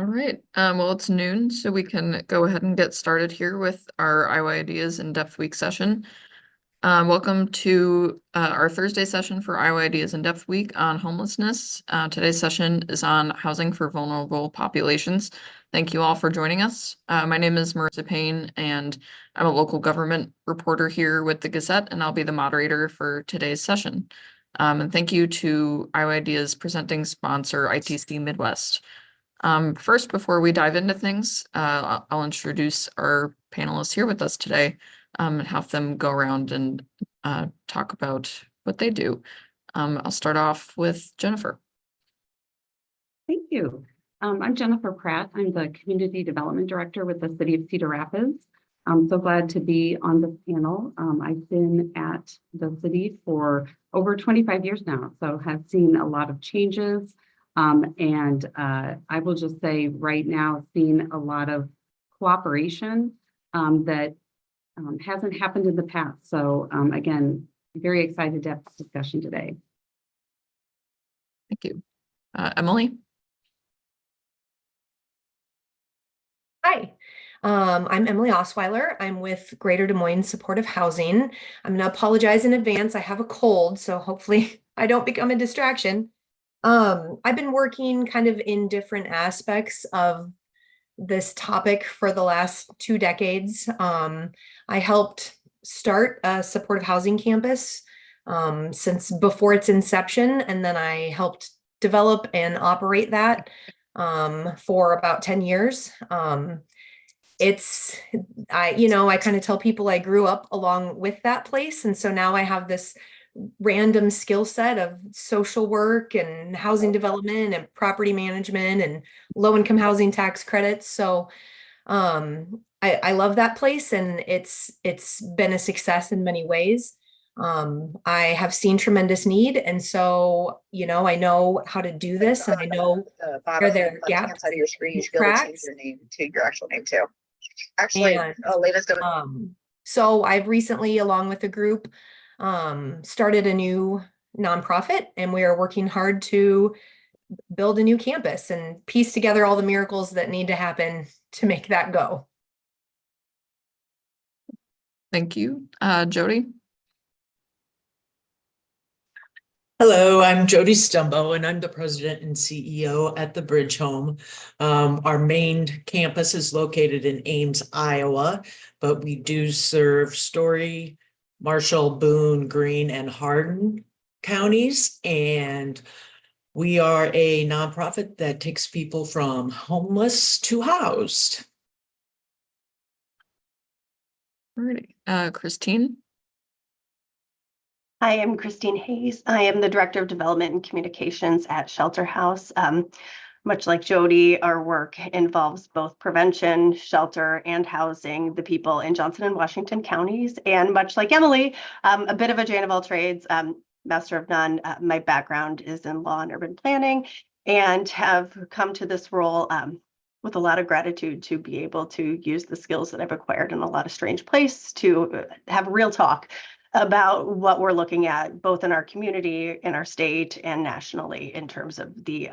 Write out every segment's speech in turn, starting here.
All right, well, it's noon, so we can go ahead and get started here with our Iowa Ideas in-depth week session. Welcome to our Thursday session for Iowa Ideas in-depth week on homelessness. Today's session is on housing for vulnerable populations. Thank you all for joining us. My name is Marissa Payne, and I'm a local government reporter here with the Gazette, and I'll be the moderator for today's session. And thank you to Iowa Ideas presenting sponsor ITC Midwest. First, before we dive into things, I'll introduce our panelists here with us today and have them go around and talk about what they do. I'll start off with Jennifer. Thank you. I'm Jennifer Pratt. I'm the Community Development Director with the City of Cedar Rapids. I'm so glad to be on the panel. I've been at the city for over 25 years now, so have seen a lot of changes. I will just say right now, seeing a lot of cooperation that hasn't happened in the past. So again, very excited to have this discussion today. Thank you. Emily? Hi, I'm Emily Osweiler. I'm with Greater Des Moines Supportive Housing. I'm gonna apologize in advance. I have a cold, so hopefully I don't become a distraction. I've been working kind of in different aspects of this topic for the last 2 decades. I helped start a supportive housing campus since before its inception, and then I helped develop and operate that for about 10 years. I kind of tell people I grew up along with that place. And so now I have this random skill set of social work and housing development and property management and low-income housing tax credits. So I love that place, and it's been a success in many ways. I have seen tremendous need, and so I know how to do this, and I know where there are gaps. Side of your screen, you should be able to change your name to your actual name too. Actually, so I've recently, along with a group, started a new nonprofit, and we are working hard to build a new campus and piece together all the miracles that need to happen to make that go. Thank you. Jodi? Hello, I'm Jodi Stumbo, and I'm the president and CEO at the Bridge Home. Our main campus is located in Ames, Iowa, but we do serve Story, Marshall, Boone, Greene, and Hardin counties. And we are a nonprofit that takes people from homeless to housed. Alrighty. Christine? Hi, I'm Christine Hayes. I am the Director of Development and Communications at Shelter House. Much like Jodi, our work involves both prevention, shelter, and housing the people in Johnson and Washington counties. And much like Emily, a bit of a Jane of all trades, master of none. My background is in law and urban planning, and have come to this role with a lot of gratitude to be able to use the skills that I've acquired in a lot of strange place to have real talk about what we're looking at, both in our community, in our state, and nationally, in terms of the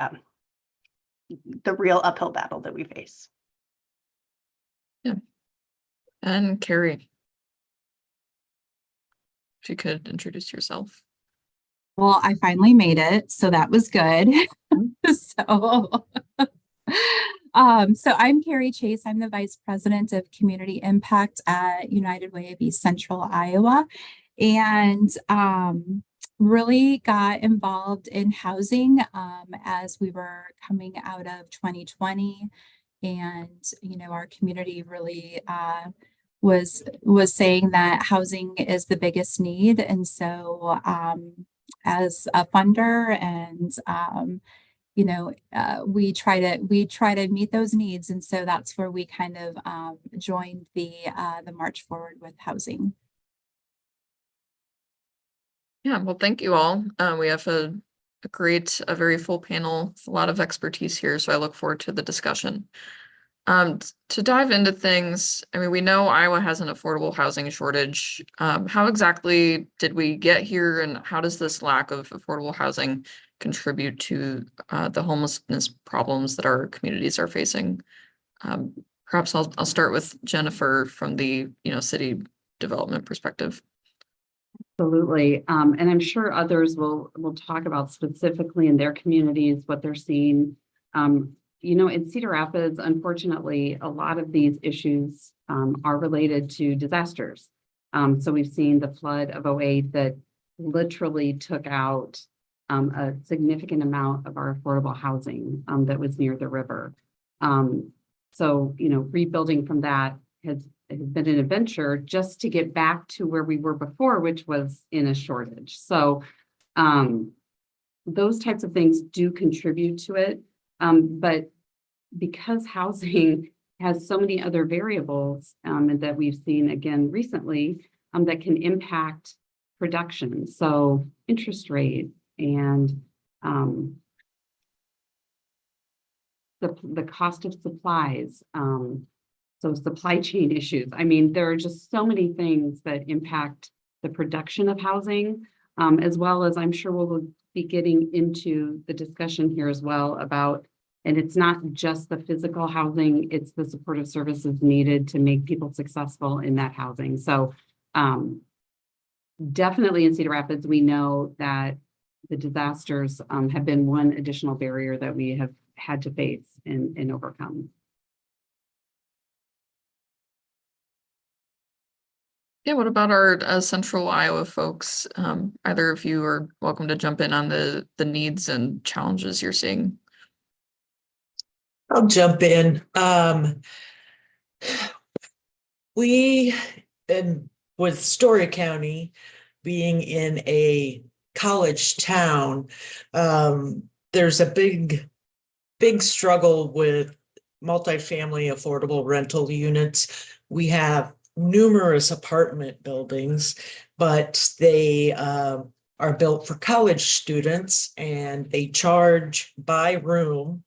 real uphill battle that we face. Yeah. And Karey, if you could introduce yourself. Well, I finally made it, so that was good. So I'm Karey Chase. I'm the Vice President of Community Impact at United Way of East Central Iowa, and really got involved in housing as we were coming out of 2020, and our community really was saying that housing is the biggest need, and so as a funder and we try to meet those needs, and so that's where we kind of joined the March Forward with Housing. Yeah, well, thank you all. We have a very full panel with a lot of expertise here, so I look forward to the discussion. To dive into things, I mean, we know Iowa has an affordable housing shortage. How exactly did we get here, and how does this lack of affordable housing contribute to the homelessness problems that our communities are facing. Perhaps I'll start with Jennifer from the city development perspective. Absolutely. And I'm sure others will talk about specifically in their communities what they're seeing. In Cedar Rapids, unfortunately, a lot of these issues are related to disasters. So we've seen the flood of 2008 that literally took out a significant amount of our affordable housing that was near the river. So rebuilding from that has been an adventure just to get back to where we were before, which was in a shortage. So those types of things do contribute to it. But because housing has so many other variables and that we've seen again recently that can impact production. So interest rates and the cost of supplies. So supply chain issues. I mean, there are just so many things that impact the production of housing, as well as I'm sure we'll be getting into the discussion here as well about, and it's not just the physical housing, it's the supportive services needed to make people successful in that housing. So definitely in Cedar Rapids, we know that the disasters have been one additional barrier that we have had to face and overcome. Yeah, what about our central Iowa folks? Either of you are welcome to jump in on the needs and challenges you're seeing. I'll jump in. With Story County being in a college town, there's a big struggle with multifamily affordable rental units. We have numerous apartment buildings, but they are built for college students and they charge by room.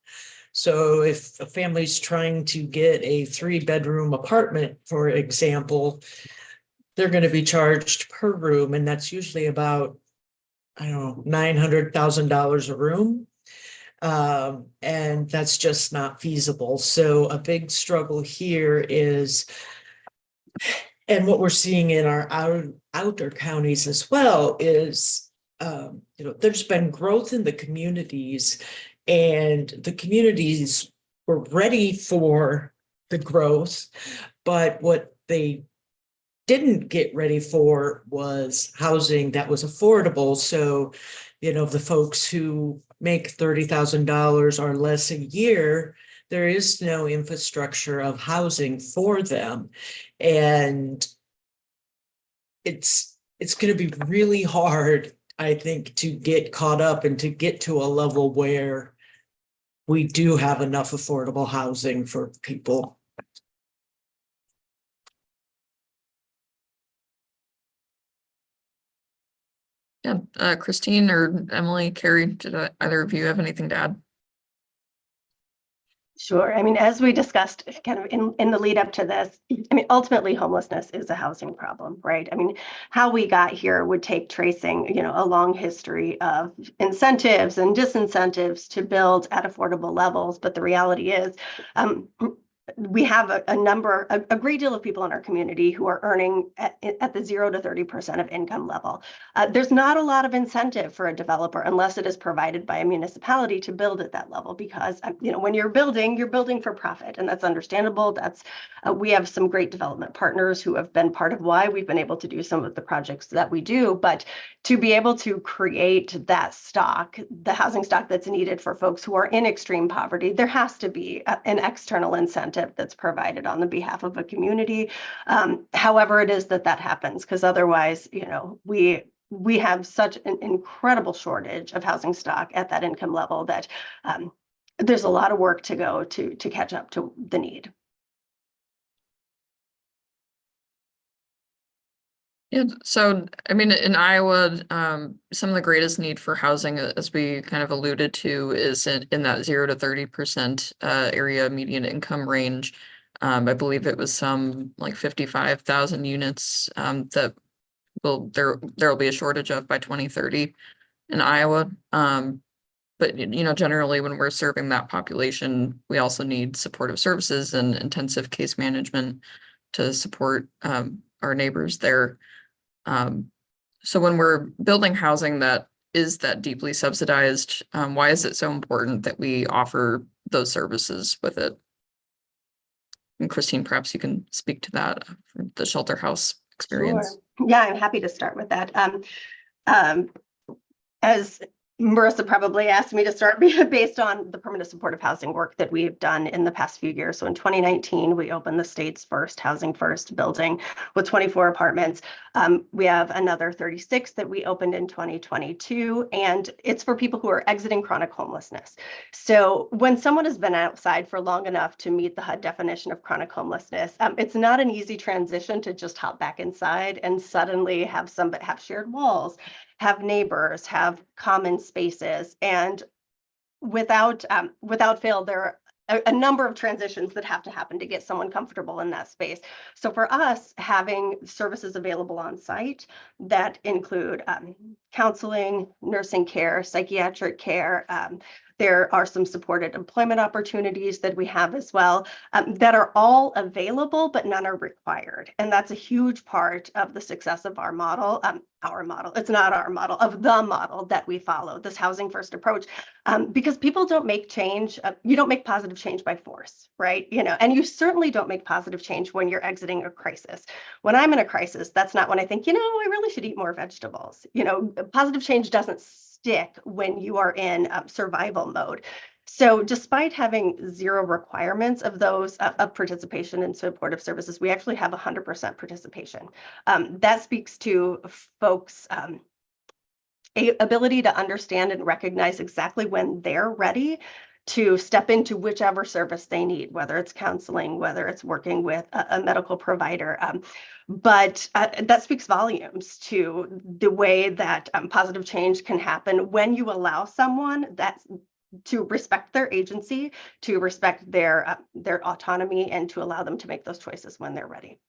So if a family's trying to get a 3-bedroom apartment, for example, they're going to be charged per room, and that's usually about, I don't know, $900,000 a room. And that's just not feasible. So a big struggle here is, and what we're seeing in our outer counties as well is, there's been growth in the communities, and the communities were ready for the growth, but what they didn't get ready for was housing that was affordable. So, the folks who make $30,000 or less a year, there is no infrastructure of housing for them. And it's going to be really hard, I think, to get caught up and to get to a level where we do have enough affordable housing for people. Yeah, Christine or Emily, Karey, did either of you have anything to add? Sure. I mean, as we discussed kind of in the lead up to this, I mean, ultimately homelessness is a housing problem, right? I mean, how we got here would take tracing, a long history of incentives and disincentives to build at affordable levels. But the reality is, we have a great deal of people in our community who are earning at the 0 to 30% of income level. There's not a lot of incentive for a developer unless it is provided by a municipality to build at that level, because when you're building for profit, and that's understandable. We have some great development partners who have been part of why we've been able to do some of the projects that we do. But to be able to create that stock, the housing stock that's needed for folks who are in extreme poverty, there has to be an external incentive that's provided on the behalf of a community. However it is that happens, because otherwise, we have such an incredible shortage of housing stock at that income level that there's a lot of work to go to catch up to the need. Yeah, so I mean, in Iowa, some of the greatest need for housing, as we kind of alluded to, is in that 0 to 30% area median income range. I believe it was some like 55,000 units that there will be a shortage of by 2030 in Iowa. but generally when we're serving that population, we also need supportive services and intensive case management to support our neighbors there. So when we're building housing that is that deeply subsidized, why is it so important that we offer those services with it? And Christine, perhaps you can speak to that from the shelter house experience. Sure. Yeah, I'm happy to start with that. As Marissa probably asked me to start based on the permanent supportive housing work that we've done in the past few years. So in 2019, we opened the state's first Housing First building with 24 apartments. We have another 36 that we opened in 2022, and it's for people who are exiting chronic homelessness. So when someone has been outside for long enough to meet the HUD definition of chronic homelessness, it's not an easy transition to just hop back inside and suddenly have shared walls, have neighbors, have common spaces, and without fail, there are a number of transitions that have to happen to get someone comfortable in that space. So for us, having services available on site that include counseling, nursing care, psychiatric care, there are some supported employment opportunities that we have as well, that are all available, but none are required. And that's a huge part of the success of our model. It's not our model, of the model that we follow, this housing first approach, because people don't make change. You don't make positive change by force, right? And you certainly don't make positive change when you're exiting a crisis. When I'm in a crisis, that's not when I think, I really should eat more vegetables. Positive change doesn't stick when you are in survival mode. So despite having zero requirements of those of participation in supportive services, we actually have 100% participation. That speaks to folks' ability to understand and recognize exactly when they're ready to step into whichever service they need, whether it's counseling, whether it's working with a medical provider. But that speaks volumes to the way that positive change can happen when you allow someone to respect their agency, to respect their autonomy, and to allow them to make those choices when they're ready.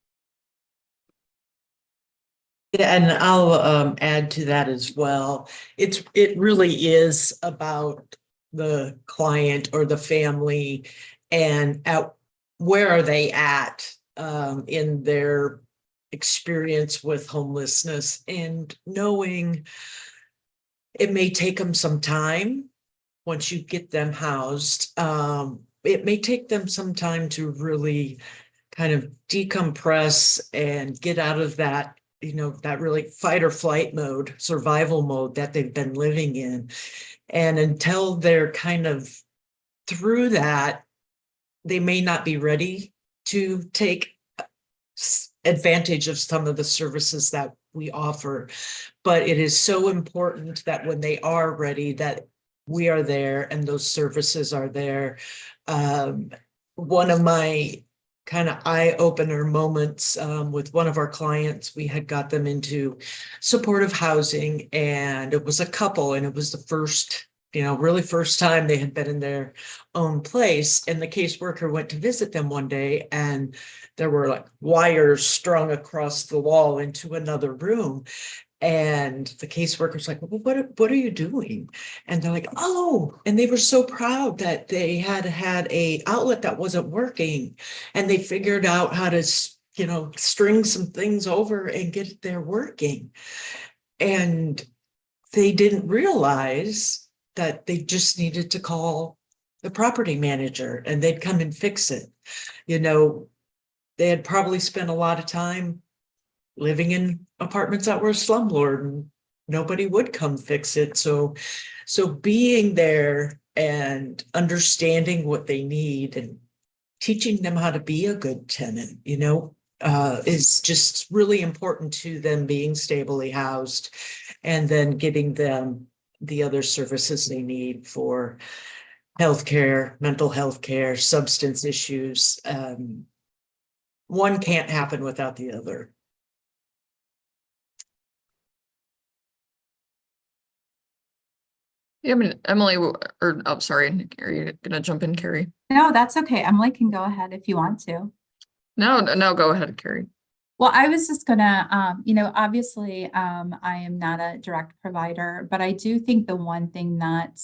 Yeah, and I'll add to that as well. It really is about the client or the family and where are they at in their experience with homelessness, and knowing it may take them some time once you get them housed. It may take them some time to really kind of decompress and get out of that, that really fight or flight mode, survival mode that they've been living in. And until they're kind of through that, they may not be ready to take advantage of some of the services that we offer. But it is so important that when they are ready, that we are there and those services are there. One of my kind of eye-opener moments with one of our clients, we had got them into supportive housing, and it was a couple, and it was the first, really first time they had been in their own place. And the caseworker went to visit them one day, and there were like wires strung across the wall into another room. And the caseworker's like, well, what are you doing? And they're like, oh, and they were so proud that they had a outlet that wasn't working. And they figured out how to, string some things over and get it there working. And they didn't realize that they just needed to call the property manager and they'd come and fix it. They had probably spent a lot of time living in apartments that were slumlord and nobody would come fix it. So being there and understanding what they need and teaching them how to be a good tenant, is just really important to them being stably housed, and then getting them the other services they need for healthcare, mental health care, substance issues. One can't happen without the other. Yeah, I mean, Emily, sorry, are you gonna jump in, Karey? No, that's okay. Emily can go ahead if you want to. No, go ahead, Karey. Well, I was just gonna, obviously, I am not a direct provider, but I do think the one thing that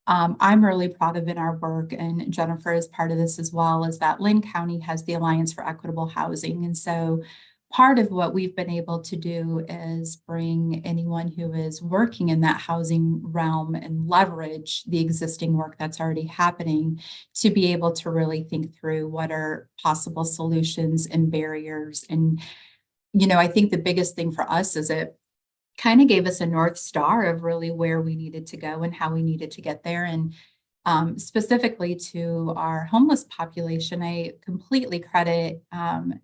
I'm really proud of in our work, and Jennifer is part of this as well, is that Lynn County has the Alliance for Equitable Housing. And so part of what we've been able to do is bring anyone who is working in that housing realm and leverage the existing work that's already happening to be able to really think through what are possible solutions and barriers. And, I think the biggest thing for us is it kind of gave us a North Star of really where we needed to go and how we needed to get there. And specifically to our homeless population, I completely credit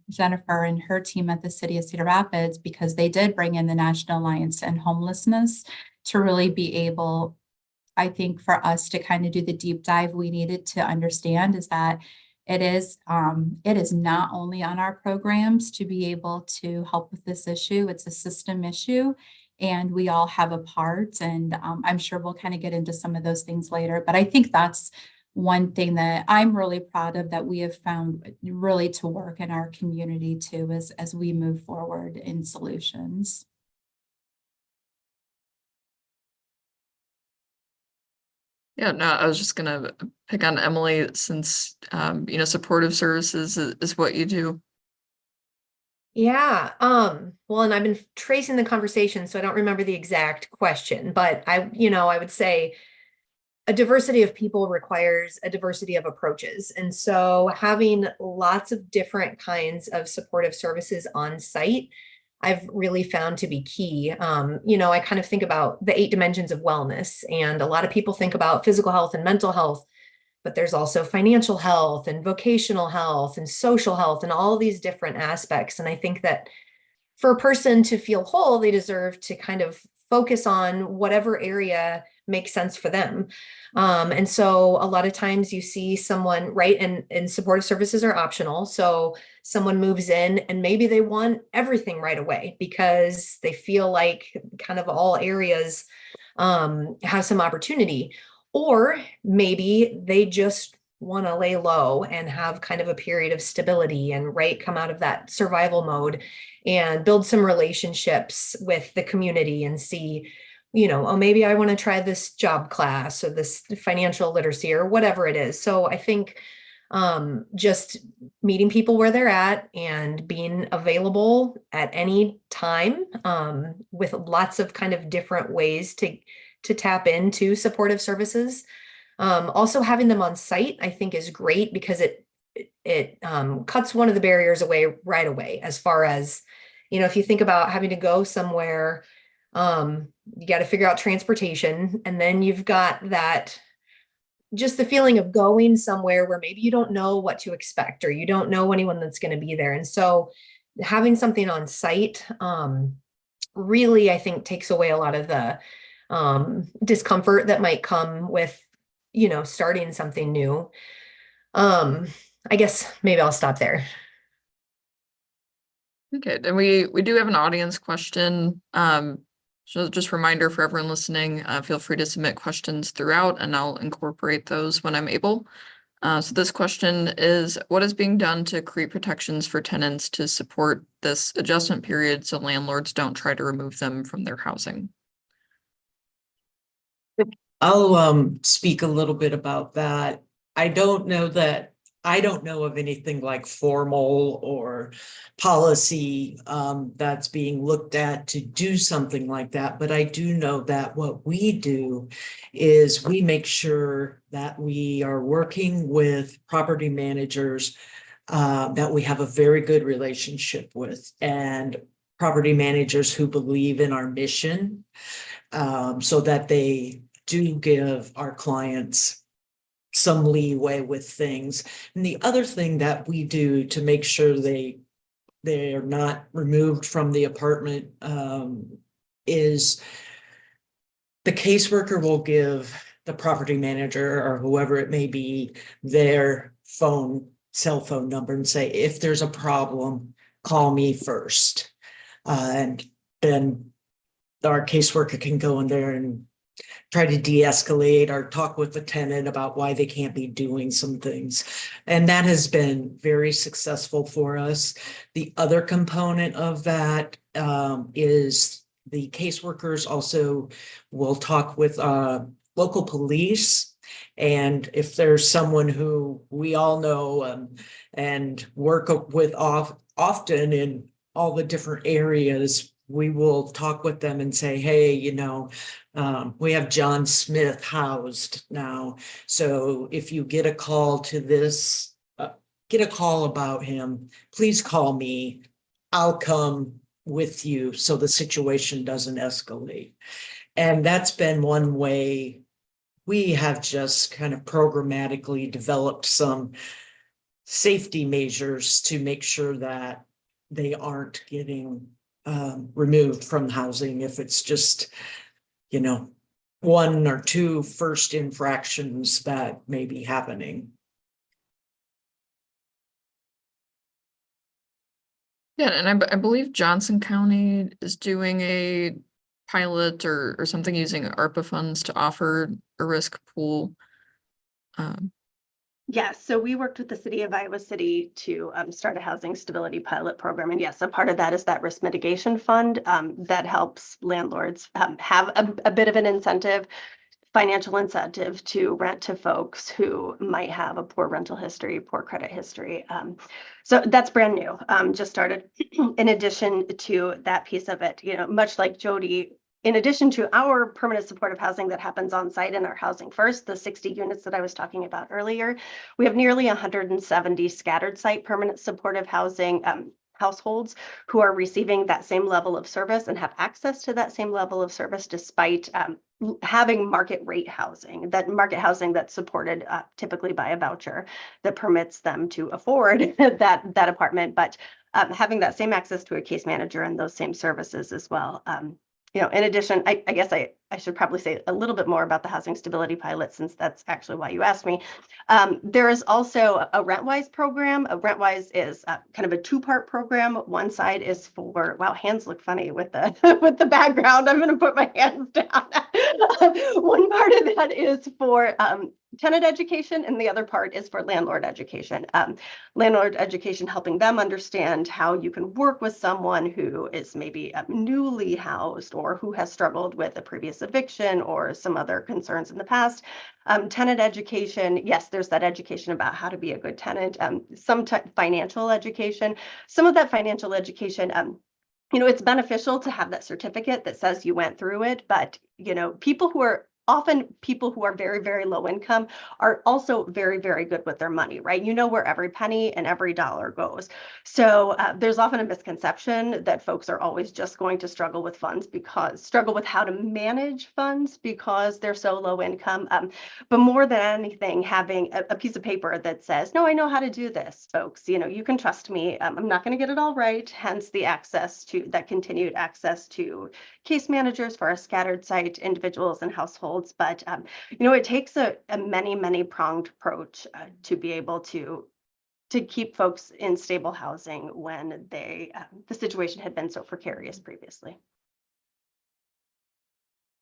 Jennifer and her team at the City of Cedar Rapids, because they did bring in the National Alliance to End Homelessness to really be able, I think, for us to kind of do the deep dive we needed to understand is that it is not only on our programs to be able to help with this issue, it's a system issue. And we all have a part, and I'm sure we'll kind of get into some of those things later. But I think that's one thing that I'm really proud of that we have found really to work in our community too, as we move forward in solutions. Yeah, no, I was just gonna pick on Emily since, supportive services is what you do. Yeah. Well, and I've been tracing the conversation, so I don't remember the exact question, but I would say a diversity of people requires a diversity of approaches. And so having lots of different kinds of supportive services on site, I've really found to be key. I kind of think about the 8 dimensions of wellness, and a lot of people think about physical health and mental health, but there's also financial health and vocational health and social health and all these different aspects. And I think that for a person to feel whole, they deserve to kind of focus on whatever area makes sense for them. And so a lot of times you see someone, right, and supportive services are optional. So someone moves in and maybe they want everything right away because they feel like kind of all areas have some opportunity. Or maybe they just want to lay low and have kind of a period of stability and come out of that survival mode and build some relationships with the community and see, oh, maybe I want to try this job class or this financial literacy or whatever it is. So I think just meeting people where they're at and being available at any time with lots of kind of different ways to tap into supportive services. Also having them on site, I think, is great because it cuts one of the barriers away right away. As far as, if you think about having to go somewhere, you got to figure out transportation, and then you've got that, just the feeling of going somewhere where maybe you don't know what to expect or you don't know anyone that's going to be there. And so having something on site really, I think, takes away a lot of the discomfort that might come with, starting something new. I guess maybe I'll stop there. Okay, and we do have an audience question. So just reminder for everyone listening, feel free to submit questions throughout and I'll incorporate those when I'm able. So this question is, what is being done to create protections for tenants to support this adjustment period so landlords don't try to remove them from their housing? I'll speak a little bit about that. I don't know of anything like formal or policy that's being looked at to do something like that. But I do know that what we do is we make sure that we are working with property managers that we have a very good relationship with, and property managers who believe in our mission, so that they do give our clients some leeway with things. And the other thing that we do to make sure they are not removed from the apartment is the caseworker will give the property manager or whoever it may be their cell phone number and say, if there's a problem, call me first. And then our caseworker can go in there and try to de-escalate or talk with the tenant about why they can't be doing some things. And that has been very successful for us. The other component of that is the caseworkers also will talk with local police. And if there's someone who we all know and work with often in all the different areas, we will talk with them and say, hey, you know, we have John Smith housed now. So if you get a call to this, get a call about him, please call me. I'll come with you so the situation doesn't escalate. And that's been one way we have just kind of programmatically developed some safety measures to make sure that they aren't getting removed from housing if it's just, you know, 1 or 2 first infractions that may be happening. Yeah, and I believe Johnson County is doing a pilot or something using ARPA funds to offer a risk pool. Yes, so we worked with the city of Iowa City to start a housing stability pilot program. And yes, a part of that is that risk mitigation fund that helps landlords have a bit of an incentive, financial incentive to rent to folks who might have a poor rental history, poor credit history. So that's brand new, just started. In addition to that piece of it, you know, much like Jodi, in addition to our permanent supportive housing that happens on site in our Housing First, the 60 units that I was talking about earlier, we have nearly 170 scattered site permanent supportive housing households who are receiving that same level of service and have access to that same level of service despite having market rate housing, that market housing that's supported typically by a voucher that permits them to afford that apartment, but having that same access to a case manager and those same services as well. You know, in addition, I guess I should probably say a little bit more about the housing stability pilot, since that's actually why you asked me. There is also a RentWise program. RentWise is kind of a 2-part program. One side is for, wow, hands look funny with the with the background. I'm going to put my hands down. One part of that is for tenant education, and the other part is for landlord education. Landlord education, helping them understand how you can work with someone who is maybe newly housed or who has struggled with a previous eviction or some other concerns in the past. Tenant education, yes, there's that education about how to be a good tenant, some financial education. Some of that financial education, you know, it's beneficial to have that certificate that says you went through it, but, you know, often people who are very, very low income are also very, very good with their money, right? You know where every penny and every dollar goes. So there's often a misconception that folks are always just going to struggle with how to manage funds because they're so low income. But more than anything, having a piece of paper that says, no, I know how to do this, folks. You know, you can trust me. I'm not going to get it all right. Hence the continued access to case managers for our scattered site individuals and households. But, you know, it takes a many pronged approach to be able to keep folks in stable housing when the situation had been so precarious previously.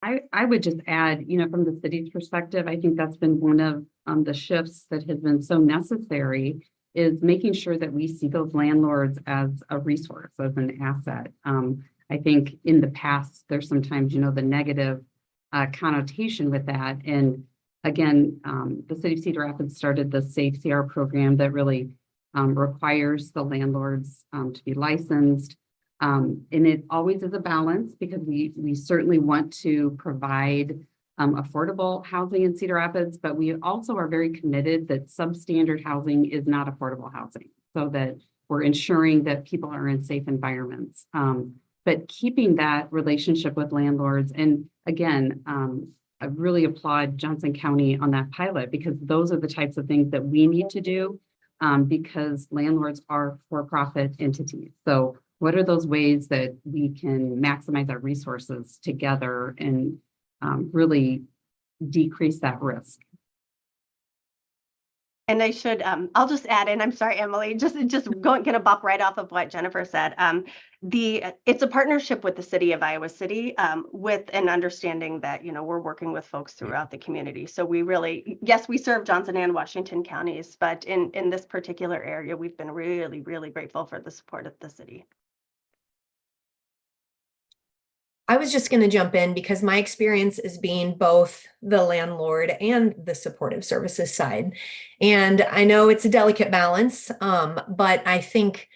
I would just add, you know, from the city's perspective, I think that's been one of the shifts that has been so necessary, is making sure that we see those landlords as a resource, as an asset. I think in the past, there's sometimes, you know, the negative connotation with that. And again, the city of Cedar Rapids started the Safe CR program that really requires the landlords to be licensed. And it always is a balance, because we certainly want to provide affordable housing in Cedar Rapids, but we also are very committed that substandard housing is not affordable housing, so that we're ensuring that people are in safe environments. But keeping that relationship with landlords, and again, I really applaud Johnson County on that pilot, because those are the types of things that we need to do, because landlords are for-profit entities. So what are those ways that we can maximize our resources together and really decrease that risk? And I should, I'll just add in, I'm sorry, Emily, gonna bop right off of what Jennifer said. It's a partnership with the city of Iowa City, with an understanding that, you know, we're working with folks throughout the community. So we really, yes, we serve Johnson and Washington counties, but in this particular area, we've been really, really grateful for the support of the city. I was just going to jump in because my experience is being both the landlord and the supportive services side. And I know it's a delicate balance, but I think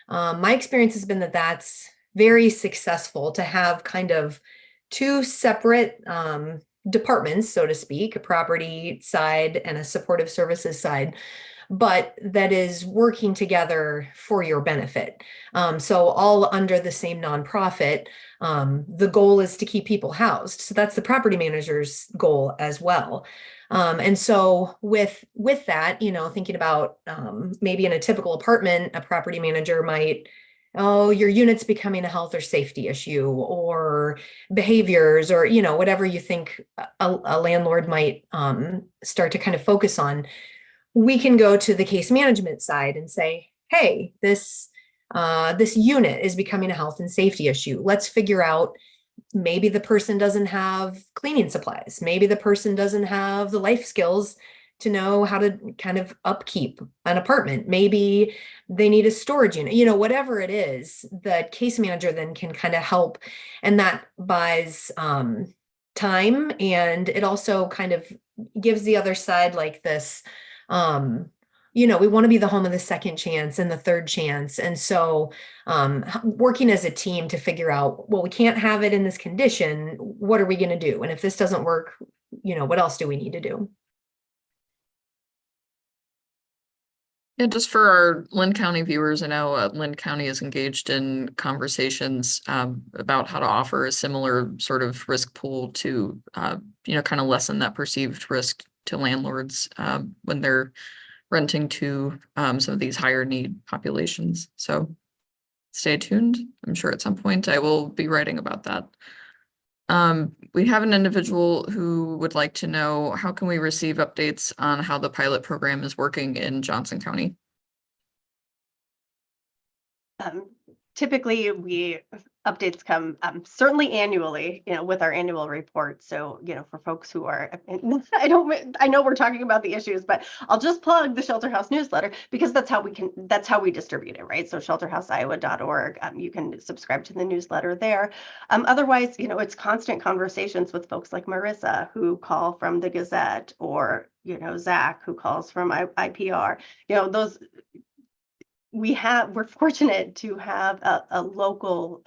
my experience has been that that's very successful to have kind of two separate departments, so to speak, a property side and a supportive services side, but that is working together for your benefit. So all under the same nonprofit. The goal is to keep people housed. So that's the property manager's goal as well. And so with that, you know, thinking about maybe in a typical apartment, a property manager might, oh, your unit's becoming a health or safety issue, or behaviors, or, you know, whatever you think a landlord might start to kind of focus on. We can go to the case management side and say, hey, this unit is becoming a health and safety issue. Let's figure out, maybe the person doesn't have cleaning supplies. Maybe the person doesn't have the life skills to know how to kind of upkeep an apartment. Maybe they need a storage unit, you know, whatever it is, the case manager then can kind of help. And that buys time. And it also kind of gives the other side like this, you know, we want to be the home of the second chance and the third chance. And so working as a team to figure out, well, we can't have it in this condition. What are we going to do? And if this doesn't work, you know, what else do we need to do? Yeah, just for our Lynn County viewers, I know Lynn County is engaged in conversations about how to offer a similar sort of risk pool to, you know, kind of lessen that perceived risk to landlords when they're renting to some of these higher need populations. So stay tuned. I'm sure at some point I will be writing about that. We have an individual who would like to know, how can we receive updates on how the pilot program is working in Johnson County? Typically, updates come certainly annually, you know, with our annual report. So, you know, for folks who are, I know we're talking about the issues, but I'll just plug the Shelter House newsletter because that's how we distribute it, right? So shelterhouseiowa.org, you can subscribe to the newsletter there. Otherwise, you know, it's constant conversations with folks like Marissa who call from the Gazette, or, you know, Zach who calls from IPR. You know, those. We're fortunate to have a local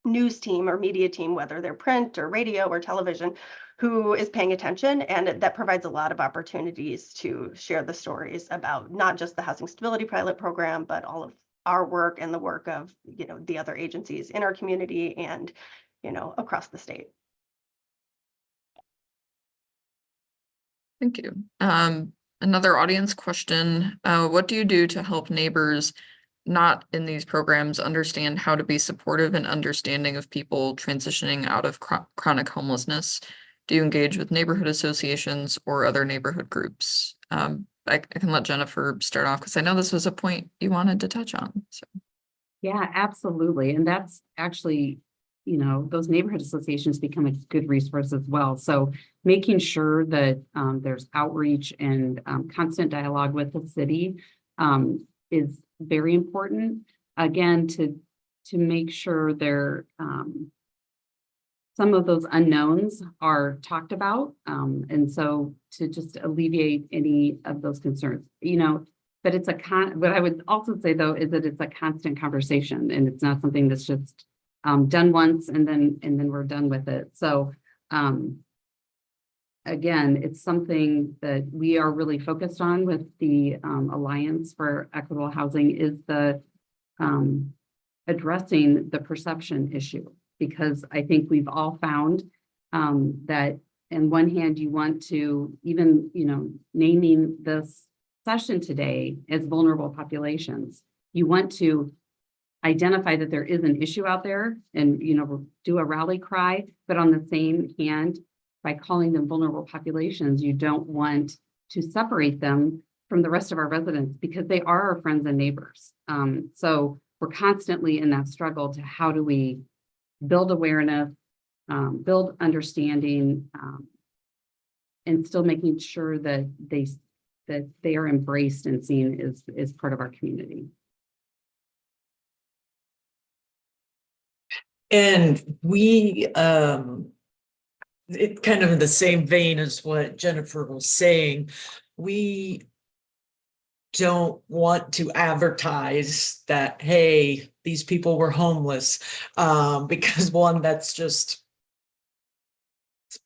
news team or media team, whether they're print or radio or television, who is paying attention, and that provides a lot of opportunities to share the stories about not just the housing stability pilot program, but all of our work and the work of, you know, the other agencies in our community and, you know, across the state. Thank you. Another audience question, what do you do to help neighbors not in these programs understand how to be supportive and understanding of people transitioning out of chronic homelessness? Do you engage with neighborhood associations or other neighborhood groups? I can let Jennifer start off because I know this was a point you wanted to touch on. So. Yeah, absolutely. And that's actually, you know, those neighborhood associations become a good resource as well. So making sure that there's outreach and constant dialogue with the city is very important. Again, to make sure there some of those unknowns are talked about, and so to just alleviate any of those concerns, you know. But it's what I would also say though is that it's a constant conversation, and it's not something that's just done once and then we're done with it. So again, it's something that we are really focused on with the Alliance for Equitable Housing, is the addressing the perception issue, because I think we've all found that on one hand, you want to, even, you know, naming this session today as vulnerable populations, you want to identify that there is an issue out there and, you know, do a rally cry, but on the same hand, by calling them vulnerable populations, you don't want to separate them from the rest of our residents, because they are our friends and neighbors. So we're constantly in that struggle to how do we build awareness, build understanding, and still making sure that they are embraced and seen as part of our community. And we, it kind of in the same vein as what Jennifer was saying, we don't want to advertise that, hey, these people were homeless, because one, that's just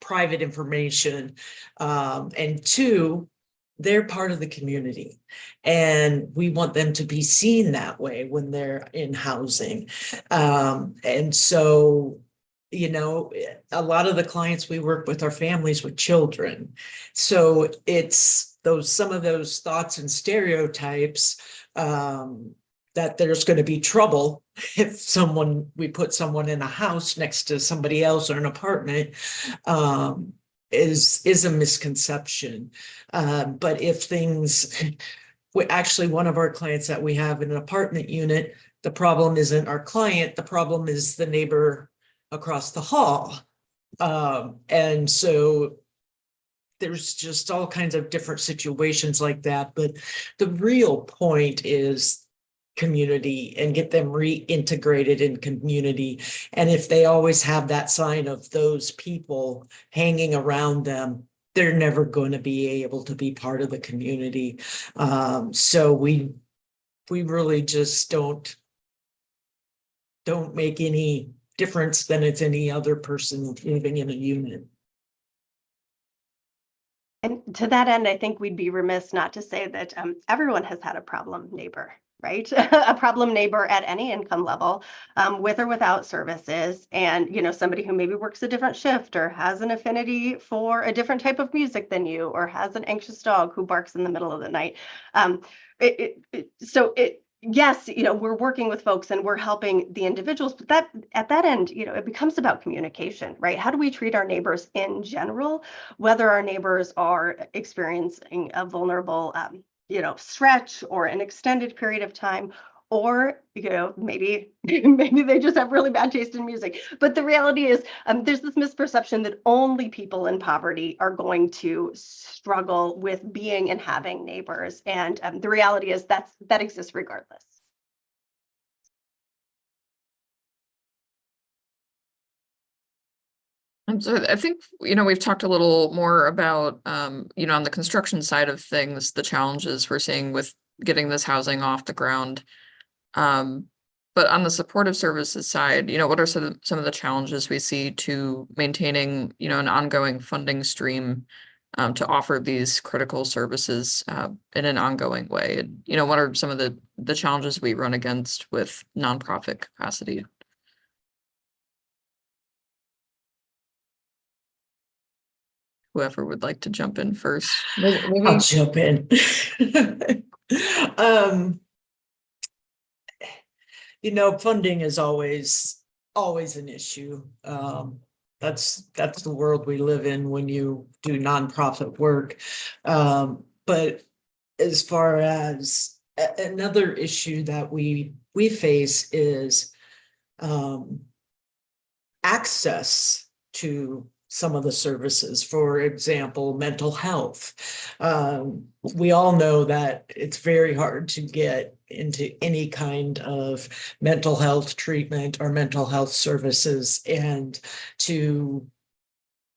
private information, and two, they're part of the community, and we want them to be seen that way when they're in housing. And so, you know, a lot of the clients we work with are families with children. So it's some of those thoughts and stereotypes, that there's going to be trouble if we put someone in a house next to somebody else or an apartment, is a misconception. But if things, actually one of our clients that we have in an apartment unit, the problem isn't our client, the problem is the neighbor across the hall. And so there's just all kinds of different situations like that. But the real point is community, and get them reintegrated in community. And if they always have that sign of those people hanging around them, they're never going to be able to be part of the community. So we really just don't make any difference than it's any other person living in a unit. And to that end, I think we'd be remiss not to say that everyone has had a problem neighbor, right? A problem neighbor at any income level, with or without services. And, you know, somebody who maybe works a different shift or has an affinity for a different type of music than you, or has an anxious dog who barks in the middle of the night. Yes, you know, we're working with folks and we're helping the individuals, but that at that end, you know, it becomes about communication, right? How do we treat our neighbors in general, whether our neighbors are experiencing a vulnerable, you know, stretch or an extended period of time, or, you know, maybe they just have really bad taste in music. But the reality is, there's this misperception that only people in poverty are going to struggle with being and having neighbors. And the reality is that exists regardless. And so I think, you know, we've talked a little more about, you know, on the construction side of things, the challenges we're seeing with getting this housing off the ground. But on the supportive services side, you know, what are some of the challenges we see to maintaining, you know, an ongoing funding stream, to offer these critical services, in an ongoing way? And, you know, what are some of the challenges we run against with nonprofit capacity? Whoever would like to jump in first. Maybe I'll jump in. You know, funding is always an issue. That's the world we live in when you do nonprofit work. But as far as another issue that we face is access to some of the services. For example, mental health. We all know that it's very hard to get into any kind of mental health treatment or mental health services, and to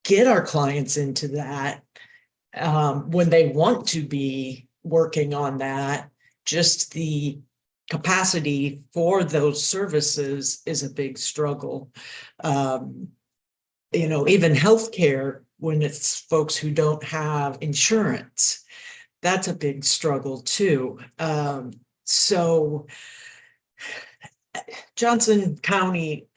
get our clients into that, when they want to be working on that, just the capacity for those services is a big struggle. You know, even healthcare, when it's folks who don't have insurance, that's a big struggle too. So Johnson County,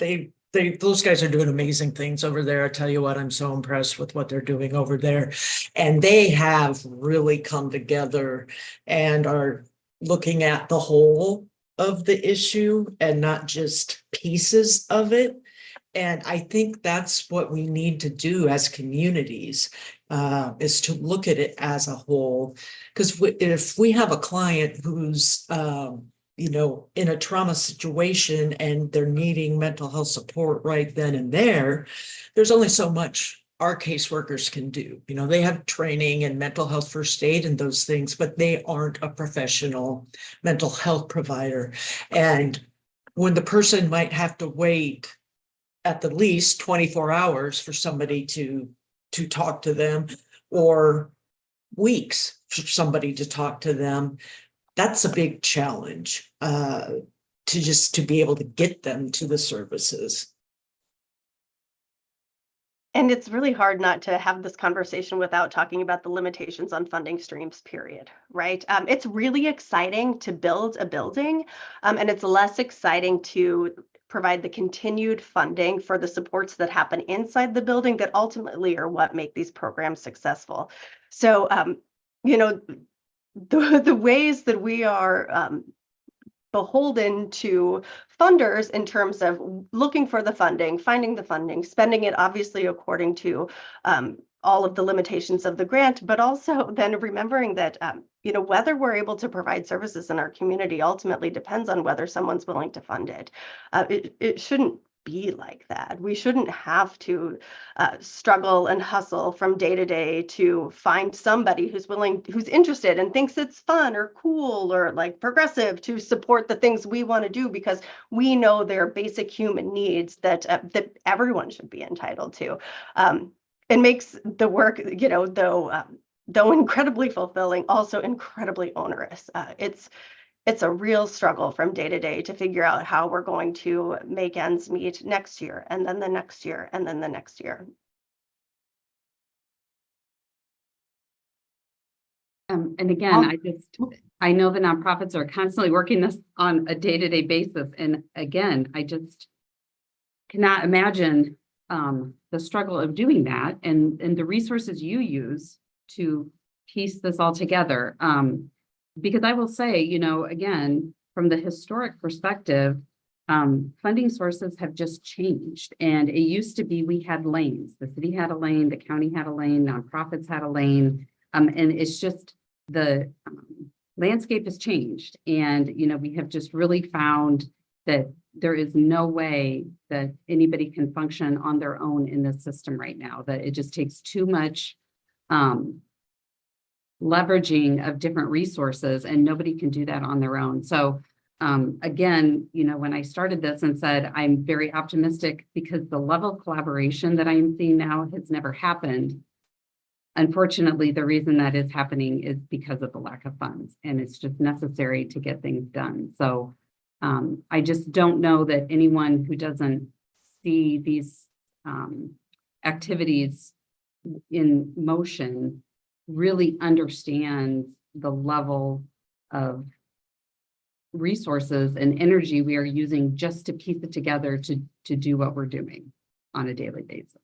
those guys are doing amazing things over there. I tell you what, I'm so impressed with what they're doing over there. And they have really come together and are looking at the whole of the issue and not just pieces of it. And I think that's what we need to do as communities, is to look at it as a whole. Because if we have a client who's, you know, in a trauma situation and they're needing mental health support right then and there's only so much our caseworkers can do. You know, they have training in mental health first aid and those things, but they aren't a professional mental health provider. And when the person might have to wait at the least 24 hours for somebody to talk to them, or weeks for somebody to talk to them. That's a big challenge, to be able to get them to the services. And it's really hard not to have this conversation without talking about the limitations on funding streams, period, right? It's really exciting to build a building, and it's less exciting to provide the continued funding for the supports that happen inside the building that ultimately are what make these programs successful. So, the ways that we are beholden to funders in terms of looking for the funding, finding the funding, spending it obviously according to all of the limitations of the grant, but also then remembering that whether we're able to provide services in our community ultimately depends on whether someone's willing to fund it. It shouldn't be like that. We shouldn't have to struggle and hustle from day to day to find somebody who's interested and thinks it's fun or cool or like progressive to support the things we want to do, because we know they're basic human needs that everyone should be entitled to. It makes the work, though incredibly fulfilling, also incredibly onerous. It's a real struggle from day to day to figure out how we're going to make ends meet next year, and then the next year, and then the next year. And again, I know the nonprofits are constantly working this on a day-to-day basis. And again, I just cannot imagine the struggle of doing that and the resources you use to piece this all together. Because I will say, again, from the historic perspective, funding sources have just changed. And it used to be we had lanes. The city had a lane, the county had a lane, nonprofits had a lane. And it's just the landscape has changed. And, we have just really found that there is no way that anybody can function on their own in this system right now, that it just takes too much leveraging of different resources, and nobody can do that on their own. So again, when I started this and said, I'm very optimistic because the level of collaboration that I'm seeing now has never happened. Unfortunately, the reason that is happening is because of the lack of funds, and it's just necessary to get things done. So I just don't know that anyone who doesn't see these activities in motion really understands the level of resources and energy we are using just to piece it together to do what we're doing on a daily basis.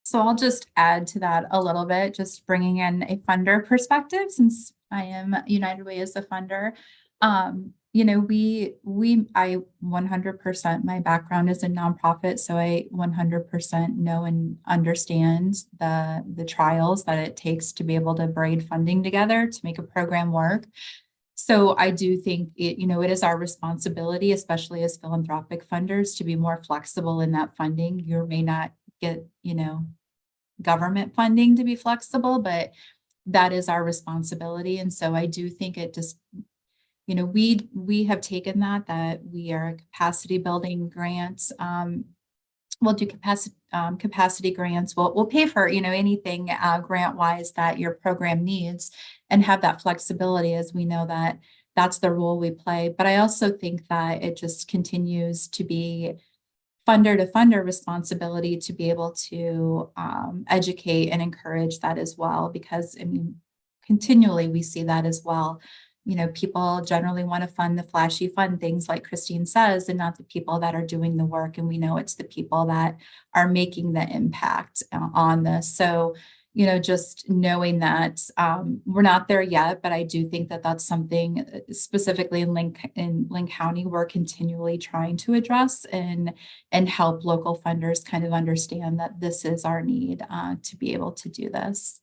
So I'll just add to that a little bit, just bringing in a funder perspective, since I am United Way as a funder. I 100%, my background is in nonprofit, so I 100% know and understand the trials that it takes to be able to braid funding together to make a program work. So I do think it is our responsibility, especially as philanthropic funders, to be more flexible in that funding. You may not get, government funding to be flexible, but that is our responsibility. And so I do think it just, we have taken that we are a capacity building grants. We'll do capacity grants. We'll pay for, anything grant wise that your program needs, and have that flexibility, as we know that that's the role we play. But I also think that it just continues to be funder to funder responsibility to be able to educate and encourage that as well, because continually we see that as well. People generally want to fund the flashy fun things, like Christine says, and not the people that are doing the work. And we know it's the people that are making the impact on this. So, just knowing that we're not there yet, but I do think that that's something specifically in Linn County we're continually trying to address and help local funders kind of understand that this is our need to be able to do this.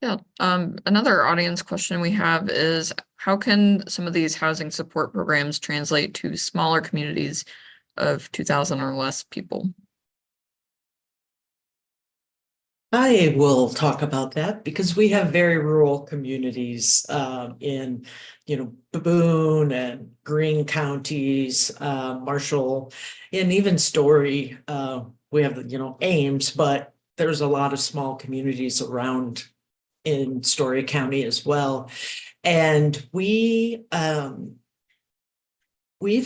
Yeah, another audience question we have is, how can some of these housing support programs translate to smaller communities of 2,000 or less people? I will talk about that because we have very rural communities in, Boone and Greene counties, Marshall, and even Story. We have, Ames, but there's a lot of small communities around in Story County as well. And we've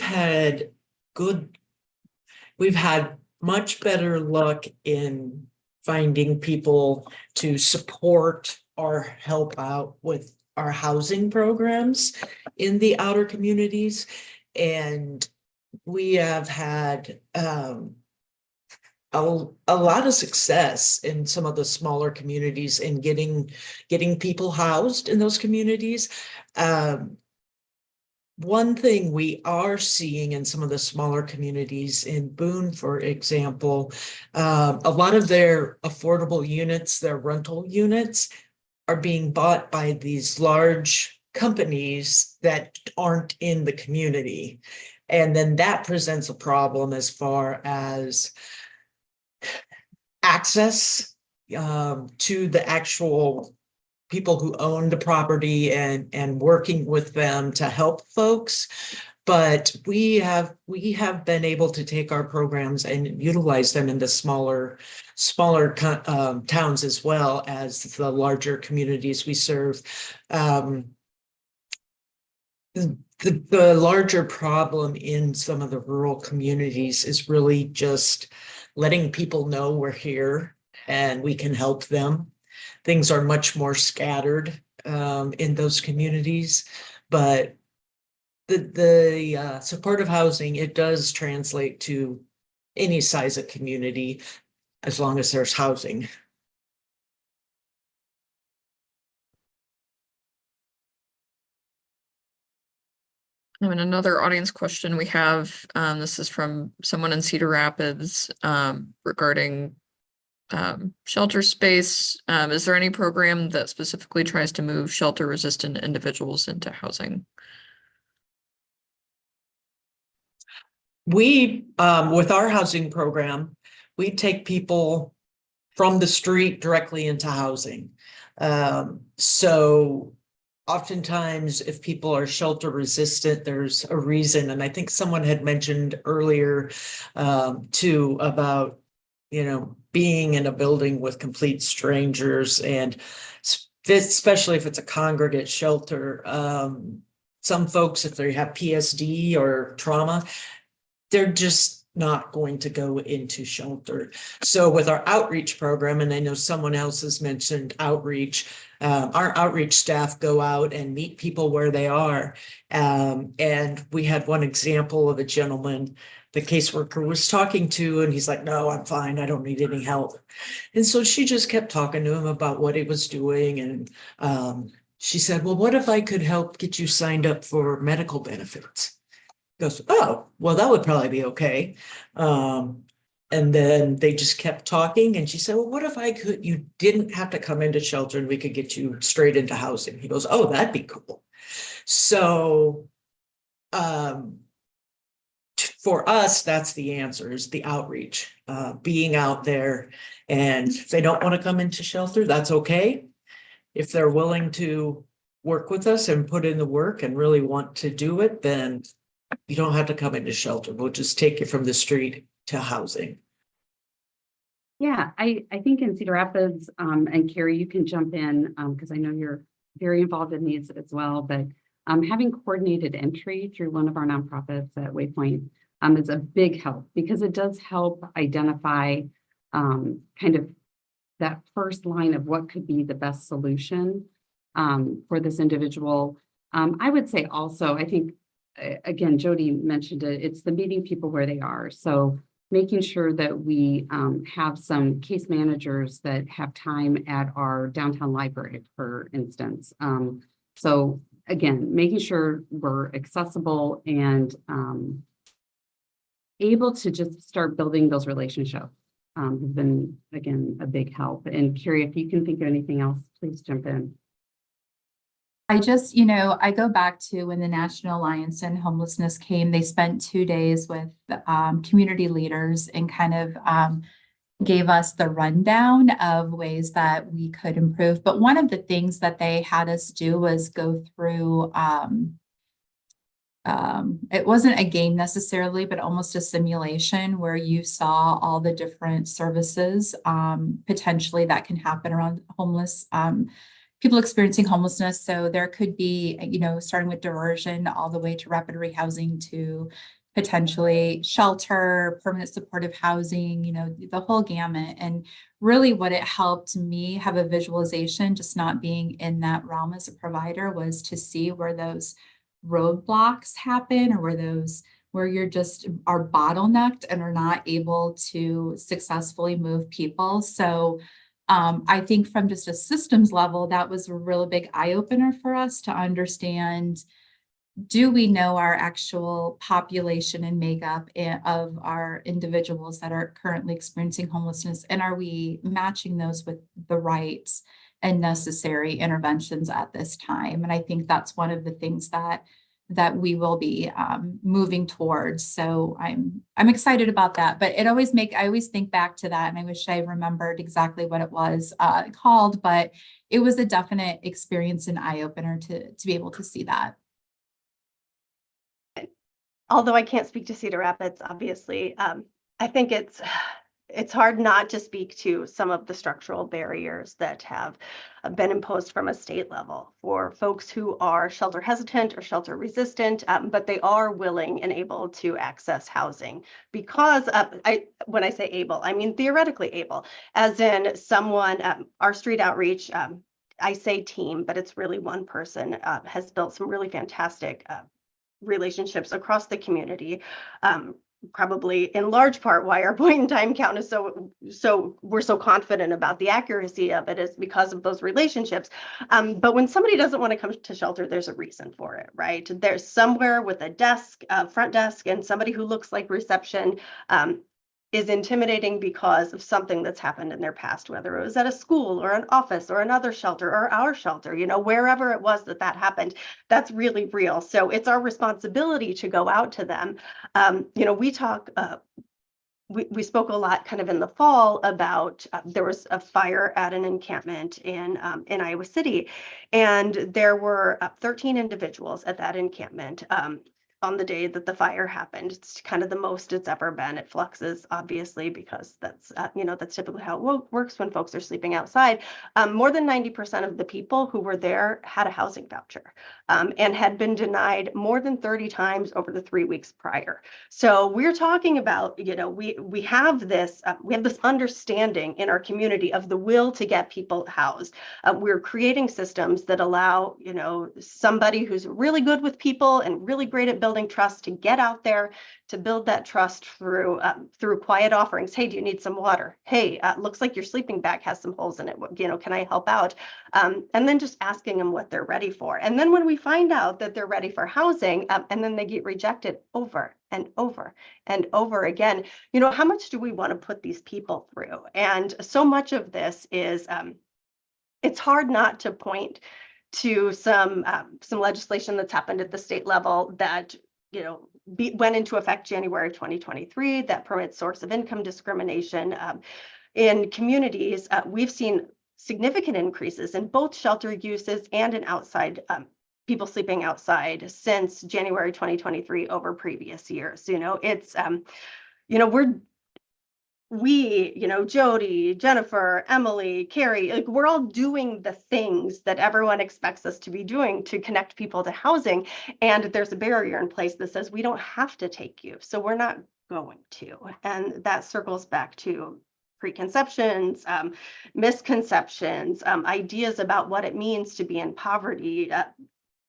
had good, we've had much better luck in finding people to support or help out with our housing programs in the outer communities. And we have had a lot of success in some of the smaller communities in getting people housed in those communities. One thing we are seeing in some of the smaller communities in Boone, for example, a lot of their affordable units, their rental units, are being bought by these large companies that aren't in the community. And then that presents a problem as far as access to the actual people who own the property and working with them to help folks. But we have been able to take our programs and utilize them in the smaller towns as well as the larger communities we serve. The larger problem in some of the rural communities is really just letting people know we're here and we can help them. Things are much more scattered in those communities, but the supportive housing, it does translate to any size of community as long as there's housing. And another audience question we have, this is from someone in Cedar Rapids, regarding shelter space. Is there any program that specifically tries to move shelter-resistant individuals into housing? We, with our housing program, we take people from the street directly into housing. So oftentimes if people are shelter resistant, there's a reason. And I think someone had mentioned earlier too about, being in a building with complete strangers, and especially if it's a congregate shelter. Some folks, if they have PSD or trauma, they're just not going to go into shelter. So with our outreach program, and I know someone else has mentioned outreach, our outreach staff go out and meet people where they are. And we had one example of a gentleman the caseworker was talking to, and he's like, no, I'm fine. I don't need any help. And so she just kept talking to him about what he was doing. And she said, well, what if I could help get you signed up for medical benefits? Goes, oh, well, that would probably be okay. And then they just kept talking, and she said, well, what if you didn't have to come into shelter and we could get you straight into housing? He goes, oh, that'd be cool. So for us, that's the answer, is the outreach, being out there. And if they don't want to come into shelter, that's okay. If they're willing to work with us and put in the work and really want to do it, then you don't have to come into shelter. We'll just take you from the street to housing. Yeah, I think in Cedar Rapids, and Karey, you can jump in because I know you're very involved in these as well, but having coordinated entry through one of our nonprofits at Waypoint is a big help, because it does help identify kind of that first line of what could be the best solution for this individual. I would say also, I think, again, Jodi mentioned it, it's the meeting people where they are. So making sure that we have some case managers that have time at our downtown library, for instance. So again, making sure we're accessible and able to just start building those relationships has been, again, a big help. And Karey, if you can think of anything else, please jump in. I just, I go back to when the National Alliance on Homelessness came, they spent 2 days with community leaders and kind of gave us the rundown of ways that we could improve. But one of the things that they had us do was go through, it wasn't a game necessarily, but almost a simulation where you saw all the different services potentially that can happen around homeless people experiencing homelessness. So there could be, you know, starting with diversion all the way to rapid rehousing to potentially shelter, permanent supportive housing, you know, the whole gamut. And really what it helped me have a visualization, just not being in that realm as a provider, was to see where those roadblocks happen or where you're just are bottlenecked and are not able to successfully move people. So I think from just a systems level, that was a really big eye opener for us to understand, do we know our actual population and makeup of our individuals that are currently experiencing homelessness? And are we matching those with the right and necessary interventions at this time? And I think that's one of the things that we will be moving towards. So I'm excited about that. But I always think back to that, and I wish I remembered exactly what it was called, but it was a definite experience and eye opener to be able to see that. Although I can't speak to Cedar Rapids, obviously, I think it's hard not to speak to some of the structural barriers that have been imposed from a state level for folks who are shelter hesitant or shelter resistant, but they are willing and able to access housing because when I say able, I mean theoretically able, as in someone, our street outreach, I say team, but it's really one person, has built some really fantastic relationships across the community. Probably in large part why our point in time count is so we're so confident about the accuracy of it is because of those relationships. But when somebody doesn't want to come to shelter, there's a reason for it, right? There's somewhere with a desk, front desk, and somebody who looks like reception is intimidating because of something that's happened in their past, whether it was at a school or an office or another shelter or our shelter, you know, wherever it was that happened, that's really real. So it's our responsibility to go out to them. You know, we talk, we spoke a lot kind of in the fall about there was a fire at an encampment in Iowa City, and there were 13 individuals at that encampment. On the day that the fire happened. It's kind of the most it's ever been. It fluxes, obviously, because that's, you know, that's typically how it works when folks are sleeping outside. More than 90% of the people who were there had a housing voucher and had been denied more than 30 times over the 3 weeks prior. So we're talking about, you know, we have this understanding in our community of the will to get people housed. We're creating systems that allow, you know, somebody who's really good with people and really great at building trust to get out there, to build that trust through quiet offerings. Hey, do you need some water? Hey, looks like your sleeping bag has some holes in it. You know, can I help out? And then just asking them what they're ready for. And then when we find out that they're ready for housing, and then they get rejected over and over and over again, you know, how much do we want to put these people through? And so much of this is, it's hard not to point to some legislation that's happened at the state level that, you know, went into effect January 2023 that permits source of income discrimination in communities. We've seen significant increases in both shelter uses and in outside people sleeping outside since January 2023 over previous years. You know, it's you know, you know, Jodi, Jennifer, Emily, Karey, like we're all doing the things that everyone expects us to be doing to connect people to housing. And there's a barrier in place that says we don't have to take you. So we're not going to. And that circles back to preconceptions, misconceptions, ideas about what it means to be in poverty,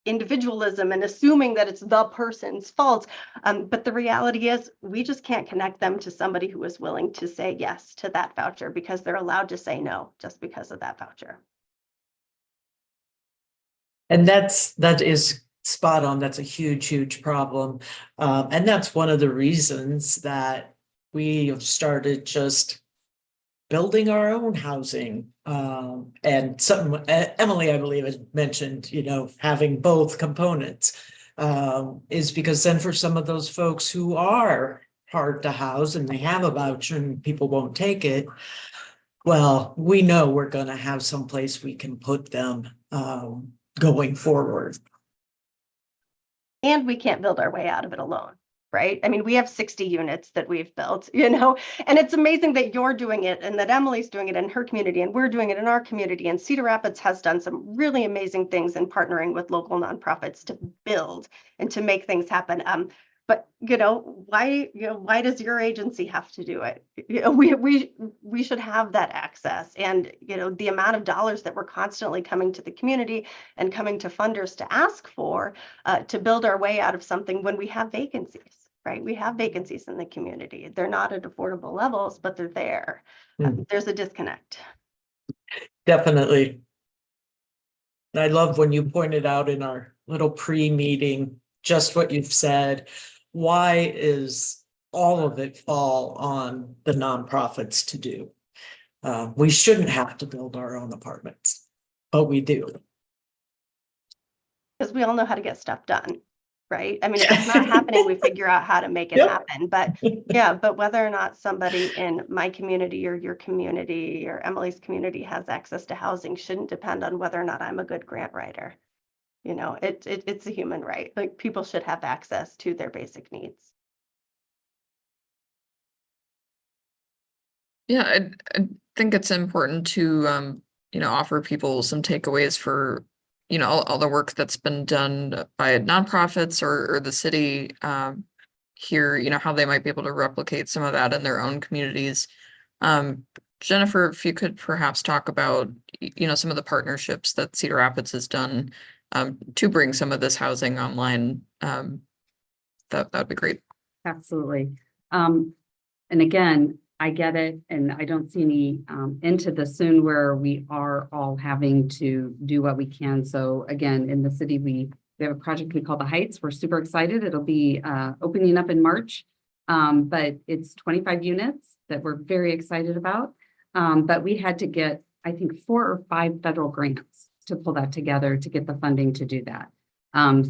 individualism and assuming that it's the person's fault. But the reality is we just can't connect them to somebody who is willing to say yes to that voucher because they're allowed to say no just because of that voucher. And that is spot on. That's a huge, huge problem. And that's one of the reasons that we have started just building our own housing. And Emily, I believe, has mentioned, you know, having both components is because then for some of those folks who are hard to house and they have a voucher and people won't take it, well, we know we're gonna have someplace we can put them going forward. And we can't build our way out of it alone, right? I mean, we have 60 units that we've built, you know, and it's amazing that you're doing it and that Emily's doing it in her community and we're doing it in our community. And Cedar Rapids has done some really amazing things in partnering with local nonprofits to build and to make things happen. But why does your agency have to do it? We should have that access, and the amount of dollars that we're constantly coming to the community and coming to funders to ask for to build our way out of something when we have vacancies, right? We have vacancies in the community. They're not at affordable levels, but they're there. There's a disconnect. Definitely. I love when you pointed out in our little pre-meeting, just what you've said. Why is all of it fall on the nonprofits to do? We shouldn't have to build our own apartments, but we do. Because we all know how to get stuff done, right? I mean, if it's not happening, we figure out how to make it happen. But but whether or not somebody in my community or your community or Emily's community has access to housing shouldn't depend on whether or not I'm a good grant writer. It's a human right. Like, people should have access to their basic needs. Yeah, I think it's important to offer people some takeaways for all the work that's been done by nonprofits or the city here, how they might be able to replicate some of that in their own communities. Jennifer, if you could perhaps talk about some of the partnerships that Cedar Rapids has done to bring some of this housing online, that would be great. Absolutely. And again, I get it, and I don't see any into the soon where we are all having to do what we can. So again, in the city, we have a project we call the Heights. We're super excited. It'll be opening up in March, but it's 25 units that we're very excited about. But we had to get, I think, 4 or 5 federal grants to pull that together to get the funding to do that.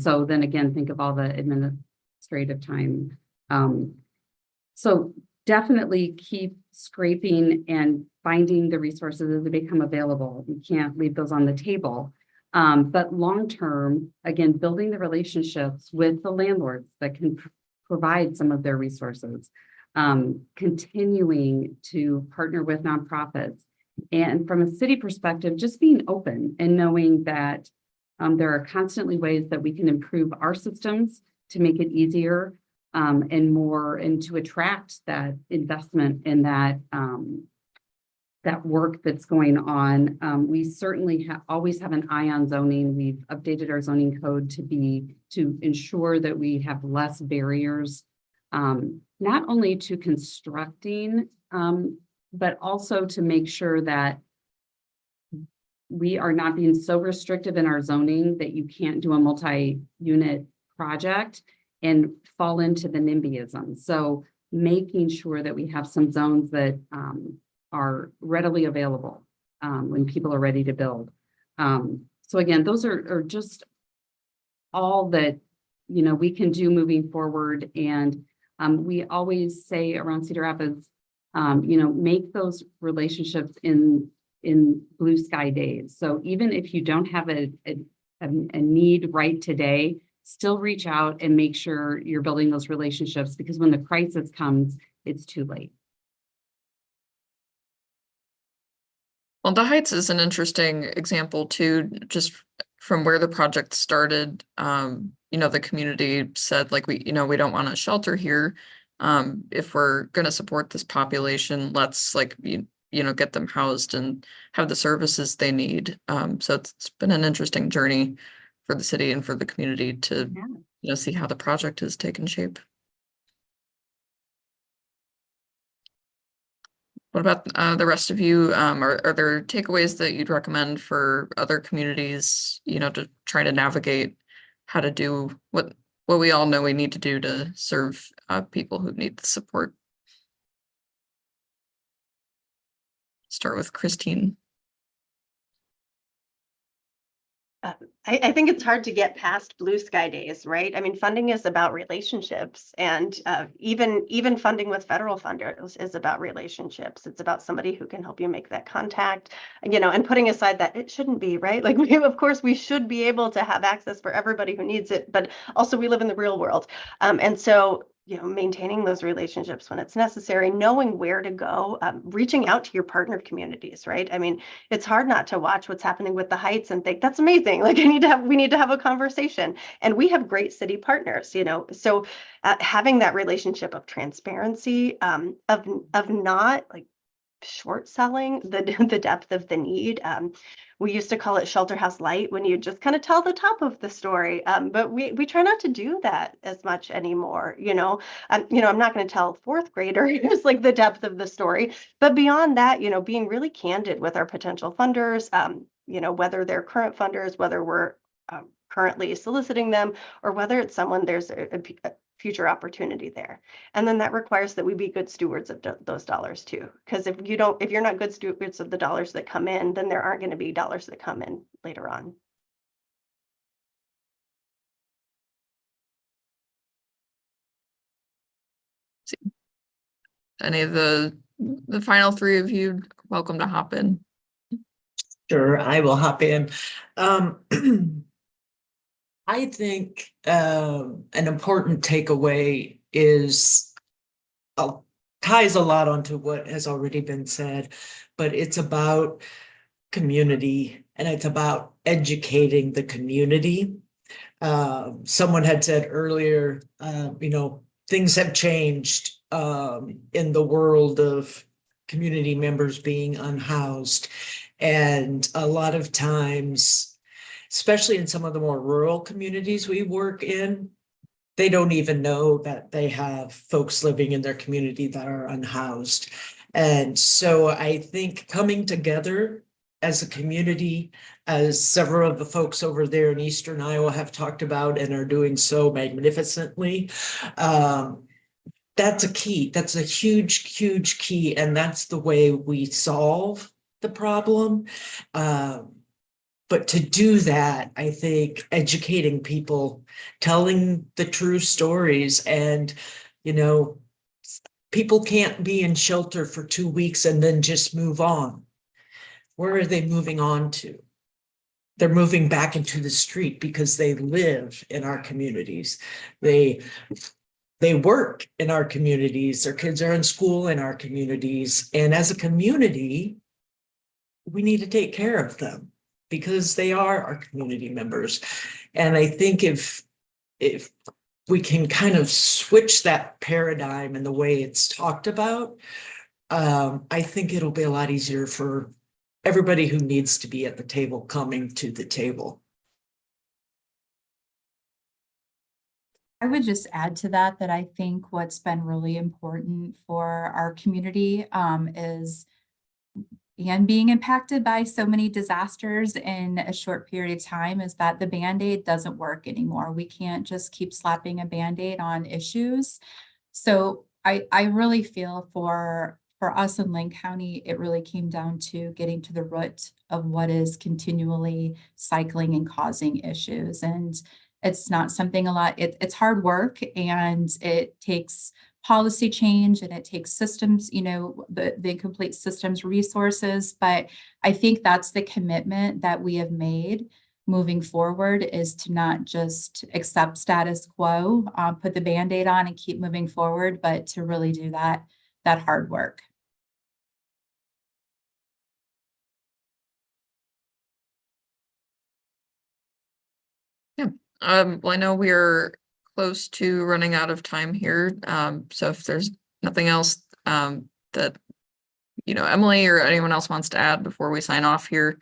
So then again, think of all the administrative time. So definitely keep scraping and finding the resources as they become available. We can't leave those on the table. But long-term, again, building the relationships with the landlords that can provide some of their resources, continuing to partner with nonprofits. And from a city perspective, just being open and knowing that there are constantly ways that we can improve our systems to make it easier and more, and to attract that investment in that work that's going on. We certainly always have an eye on zoning. We've updated our zoning code to ensure that we have less barriers, not only to constructing, but also to make sure that we are not being so restrictive in our zoning that you can't do a multi-unit project and fall into the NIMBYism. So making sure that we have some zones that are readily available when people are ready to build. So again, those are just all that we can do moving forward. And we always say around Cedar Rapids, make those relationships in blue sky days. So even if you don't have a need right today, still reach out and make sure you're building those relationships, because when the crisis comes, it's too late. Well, the Heights is an interesting example too, just from where the project started. The community said, like, we don't want a shelter here. If we're going to support this population, let's get them housed and have the services they need. So it's been an interesting journey for the city and for the community to see how the project has taken shape. What about the rest of you? Are there takeaways that you'd recommend for other communities, to try to navigate how to do what we all know we need to do to serve people who need the support? Start with Christine. I think it's hard to get past blue sky days, right? I mean, funding is about relationships, and even funding with federal funders is about relationships. It's about somebody who can help you make that contact, and putting aside that it shouldn't be, right? Like, of course, we should be able to have access for everybody who needs it, but also we live in the real world. And so, maintaining those relationships when it's necessary, knowing where to go, reaching out to your partner communities, right? I mean, it's hard not to watch what's happening with the Heights and think that's amazing. Like, we need to have a conversation, and we have great city partners, so having that relationship of transparency, of not like short selling the depth of the need. We used to call it shelter house light, when you just kind of tell the top of the story. But we try not to do that as much anymore. I'm not going to tell fourth graders like the depth of the story, but beyond that, being really candid with our potential funders, whether they're current funders, whether we're currently soliciting them, or whether it's someone there's a future opportunity there. And then that requires that we be good stewards of those dollars too. Because if you're not good stewards of the dollars that come in, then there aren't going to be dollars that come in later on. Any of the final three of you, welcome to hop in. Sure, I will hop in. I think an important takeaway is ties a lot onto what has already been said, but it's about community, and it's about educating the community. Someone had said earlier, things have changed in the world of community members being unhoused. And a lot of times, especially in some of the more rural communities we work in, they don't even know that they have folks living in their community that are unhoused. And so I think coming together as a community, as several of the folks over there in Eastern Iowa have talked about and are doing so magnificently, that's a key. That's a huge, huge key. And that's the way we solve the problem. But to do that, I think educating people, telling the true stories, and, people can't be in shelter for 2 weeks and then just move on. Where are they moving on to? They're moving back into the street because they live in our communities. They work in our communities. Their kids are in school in our communities. And as a community, we need to take care of them, because they are our community members. And I think if we can kind of switch that paradigm and the way it's talked about, I think it'll be a lot easier for everybody who needs to be at the table coming to the table. I would just add to that I think what's been really important for our community is, and being impacted by so many disasters in a short period of time, is that the Band-Aid doesn't work anymore. We can't just keep slapping a Band-Aid on issues. So I really feel for us in Lane County, it really came down to getting to the root of what is continually cycling and causing issues. And it's not something it's hard work, and it takes policy change, and it takes systems, the complete systems resources. But I think that's the commitment that we have made moving forward, is to not just accept status quo, put the Band-Aid on and keep moving forward, but to really do that hard work. Yeah. Well, I know we're close to running out of time here. So if there's nothing else that Emily or anyone else wants to add before we sign off here,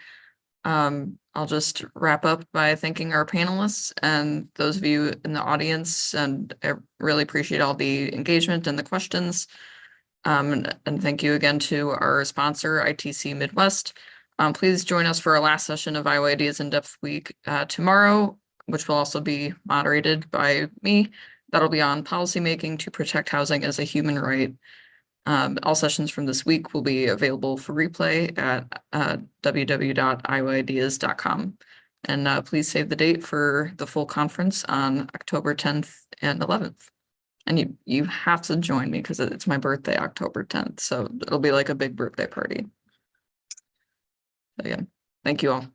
I'll just wrap up by thanking our panelists and those of you in the audience. And I really appreciate all the engagement and the questions. And thank you again to our sponsor, ITC Midwest. Please join us for our last session of Iowa Ideas in Depth Week tomorrow, which will also be moderated by me. That'll be on policymaking to protect housing as a human right. All sessions from this week will be available for replay at www.iowaideas.com. And please save the date for the full conference on October 10th and 11th. And you have to join me because it's my birthday, October 10th. So it'll be like a big birthday party. So yeah, thank you all.